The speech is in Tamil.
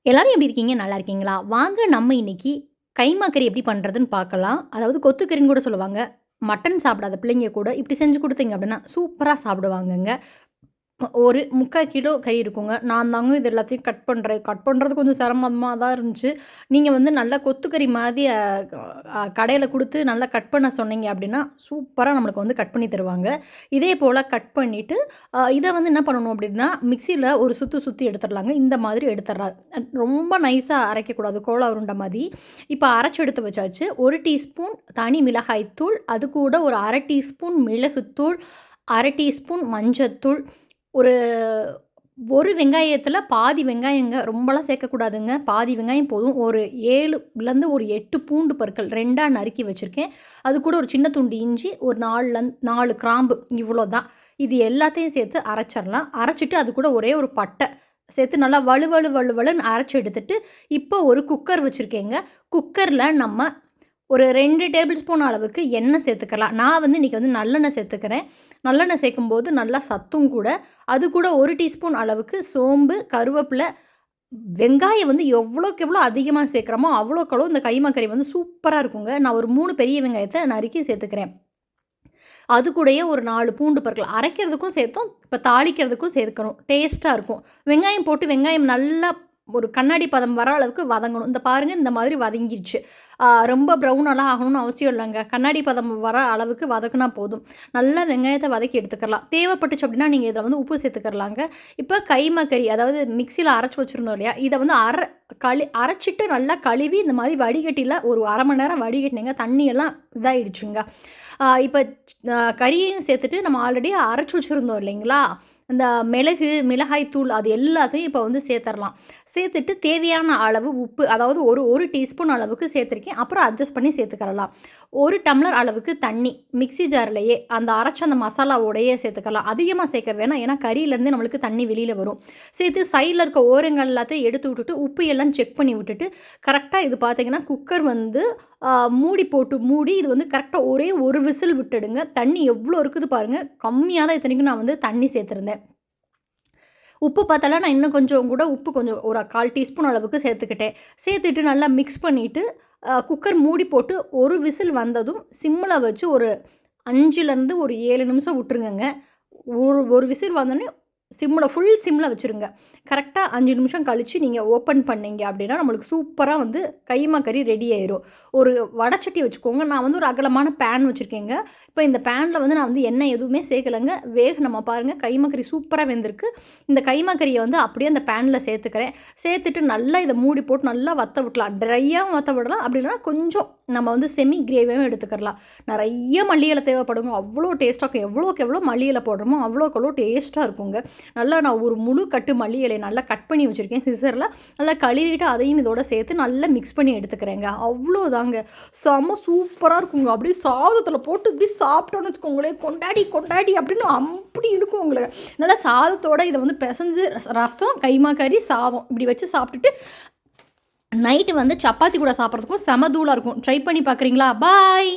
எல்லாரும் எப்படி இருக்கீங்க? நல்லா இருக்கீங்களா? வாங்க நம்ம இன்னைக்கு கைமா கறி எப்படி பண்ணுறதுன்னு பார்க்கலாம். அதாவது கொத்துக்கறின்னு கூட சொல்லுவாங்க. மட்டன் சாப்பிடாத பிள்ளைங்க கூட இப்படி செஞ்சு குடுத்தீங்க அப்படின்னா, சூப்பரா சாப்பிடுவாங்கங்க. ஒரு 3/4 கிலோ கறி இருக்குங்க. நான் தாங்க இது எல்லாத்தையும் கட் பண்றேன். கட் பண்றது கொஞ்சம் சிரமமா தான் இருந்துச்சு. நீங்க வந்து நல்லா கொத்துக்கறி மாரி கடையில குடுத்து நல்லா கட் பண்ண சொன்னீங்க அப்படின்னா, சூப்பரா நம்மளுக்கு வந்து கட் பண்ணி தருவாங்க. இதே போல கட் பண்ணிட்டு, இத வந்து என்ன பண்ணணும் அப்படின்னா, மிக்ஸியில ஒரு சுத்து சுத்தி எடுத்துடலாங்க. இந்த மாதிரி எடுத்துடுறா ரொம்ப நைஸா அரைக்கக்கூடாது. கோலா உருண்ட மாரி. இப்ப அரைச்சு எடுத்து வச்சாச்சு. 1 டீஸ்பூன் தனி மிளகாய் தூள், அது கூட ஒரு 1/2 டீஸ்பூன் மிளகுத்தூள், 1/2 டீஸ்பூன் மஞ்சத்தூள், ஒரு 1 வெங்காயத்தில பாதி வெங்காயங்க. ரொம்பலாம் சேர்க்கக்கூடாதுங்க. பாதி வெங்காயம் போதும். ஒரு 7லேருந்து ஒரு 8 பூண்டு பற்கள் 2ஆ நறுக்கி வச்சிருக்கேன். அது கூட ஒரு சின்ன துண்டு இஞ்சி, ஒரு 4 கிராம்பு இவ்வளோ தான். இது எல்லாத்தையும் சேர்த்து அரைச்சிரலாம். அரைச்சிட்டு அது கூட ஒரே ஒரு பட்டை சேர்த்து நல்லா வழுவழுன்னு அரைச்சு எடுத்துட்டு, இப்போ ஒரு குக்கர் வச்சிருக்கேங்க. குக்கர்ல நம்ம ஒரு 2 டேபிள் ஸ்பூன் அளவுக்கு எண்ணெய் சேர்த்துக்கலாம். நான் வந்து இன்னைக்கு வந்து நல்லெண்ணெய் சேர்த்துக்கிறேன். நல்லெண்ணெய் சேர்க்கும்போது நல்லா சத்தும் கூட. அது கூட 1 டீஸ்பூன் அளவுக்கு சோம்பு, கருவேப்பில, வெங்காயம் வந்து எவ்வளோக்கு எவ்வளோ அதிகமா சேர்க்குறோமோ, அவ்வளோக்கு அவ்வளோ இந்த கைமா கறி வந்து சூப்பரா இருக்குங்க. நான் ஒரு 3 பெரிய வெங்காயத்த நறுக்கி சேர்த்துக்கிறேன். அது கூடயே ஒரு 4 பூண்டு பற்கள். அரைக்கிறதுக்கும் சேர்த்தோம், இப்ப தாளிக்கிறதுக்கும் சேர்க்கணும். டேஸ்ட்டா இருக்கும். வெங்காயம் போட்டு வெங்காயம் நல்லா ஒரு கண்ணாடி பதம் வர அளவுக்கு வதங்கணும். இந்த பாருங்க இந்த மாதிரி வதங்கிருச்சு. ரொம்ப ப்ரௌனெல்லாம் ஆகணும்னு அவசியம் இல்லங்க. கண்ணாடி பதம் வர அளவுக்கு வதக்குனா போதும். நல்லா வெங்காயத்த வதக்கி எடுத்துக்கலாம். தேவைப்பட்டுச்சு அப்படின்னா, நீங்க இதில வந்து உப்பு சேர்த்துக்கிறலாங்க. இப்ப கைமா கறி அதாவது மிக்ஸியில அரைச்சு வச்சிருந்தோம் இல்லையா? இத வந்து அரைச்சிட்டு நல்லா கழுவி இந்த மாதிரி வடிகட்டில ஒரு 1/2 மணி நேரம் வடிகட்டினேங்க. தண்ணியெல்லாம் இதாயிடுச்சுங்க. இப்ப கறியையும் சேர்த்துட்டு நம்ம ஆல்ரெடி அரைச்சு வச்சிருந்தோம் இல்லைங்களா? இந்த மிளகு, மிளகாய் தூள் அது எல்லாத்தையும் இப்போ வந்து சேர்த்துறலாம். சேர்த்துட்டு தேவையான அளவு உப்பு, அதாவது ஒரு டீஸ்பூன் அளவுக்கு சேர்த்துருக்கேன். அப்புறம் அட்ஜஸ்ட் பண்ணி சேர்த்துக்கிறலாம். 1 டம்ளர் அளவுக்கு தண்ணி மிக்ஸி ஜார்லயே அந்த அரைச்ச அந்த மசாலாவோடயே சேர்த்துக்கலாம். அதிகமா சேர்க்க வேணாம். ஏன்னா கறியிலேருந்து நம்மளுக்கு தண்ணி வெளியில வரும். சேர்த்து சைட்ல இருக்க ஓரங்கள் எல்லாத்தையும் எடுத்து விட்டுட்டு, உப்பு எல்லாம் செக் பண்ணி விட்டுட்டு, கரெக்ட்டா இது பார்த்தீங்கன்னா, குக்கர் வந்து மூடி போட்டு மூடி இது வந்து கரெக்ட்டா ஒரே ஒரு விசில் விட்டுடுங்க. தண்ணி எவ்வளோ இருக்குது பாருங்க. கம்மியா தான் இத்தனைக்கும் நான் வந்து தண்ணி சேர்த்துருந்தேன். உப்பு பார்த்தால நான் இன்னும் கொஞ்சம் கூட உப்பு கொஞ்சம் ஒரு 1/4 டீஸ்பூன் அளவுக்கு சேர்த்துக்கிட்டேன். சேர்த்துட்டு நல்லா மிக்ஸ் பண்ணிட்டு, குக்கர் மூடி போட்டு ஒரு விசில் வந்ததும் சிம்ல வச்சு ஒரு 5லேருந்து ஒரு 7 நிமிஷம் விட்டுருங்கங்க. ஒரு விசில் வந்தோனே ஃபுல் சிம்ல வச்சுருங்க. கரெக்ட்டா 5 நிமிஷம் கழிச்சு நீங்க ஓப்பன் பண்ணீங்க அப்படின்னா, நம்மளுக்கு சூப்பரா வந்து கைமா கறி ரெடி ஆயிரும். ஒரு வடச்சட்டி வச்சுக்கோங்க. நான் வந்து ஒரு அகலமான பேன் வச்சிருக்கேங்க. இப்ப இந்த பேன்ல வந்து நான் வந்து எண்ணெய் எதுவுமே சேர்க்கலங்க. நம்ம பாருங்க கைமா கறி சூப்பரா வெந்திருக்கு. இந்த கைமா கறிய வந்து அப்படியே அந்த பேன்ல சேர்த்துக்கிறேன். சேர்த்துட்டு நல்லா இத மூடி போட்டு நல்லா வத்த விடலாம். ட்ரையாவும் வத்த விடலாம். அப்படி இல்லன்னா கொஞ்சம் நம்ம வந்து செமி கிரேவியாவும் எடுத்துக்கிறலாம். நெறைய மல்லி இல தேவைப்படுங்க. அவ்வளோ டேஸ்ட்டா இருக்கும். எவ்வளோக்கு எவ்வளோ மல்லி இல போடுறோமோ, அவ்வளோக்கு அவ்வளோ டேஸ்ட்டா இருக்குங்க. நல்லா நான் ஒரு முழு கட்டு மல்லி இலைய நல்லா கட் பண்ணி வச்சிருக்கேன் சிசர்ல. நல்லா கழுவிட்டு அதையும் இதோட சேர்த்து நல்லா மிக்ஸ் பண்ணி எடுத்துக்கிறேங்க. அவ்வளோதாங்க. செம்ம சூப்பரா இருக்குங்க. அப்படியே சாதத்தில போட்டு இப்படி சாப்பிட்டோம்னு வச்சுக்கோங்களேன், கொண்டாடி கொண்டாடி அப்படின்னு அப்படி இருக்கும் உங்களுக்கு. நல்லா சாதத்தோட இத வந்து பெசஞ்சு ரசம், கைமா கறி, சாதம் இப்படி வச்சு சாப்பிட்டுட்டு, நைட்டு வந்து சப்பாத்தி கூட சாப்பிட்றதுக்கும் செம தூளா இருக்கும். ட்ரை பண்ணி பார்க்குறீங்களா? பாய்.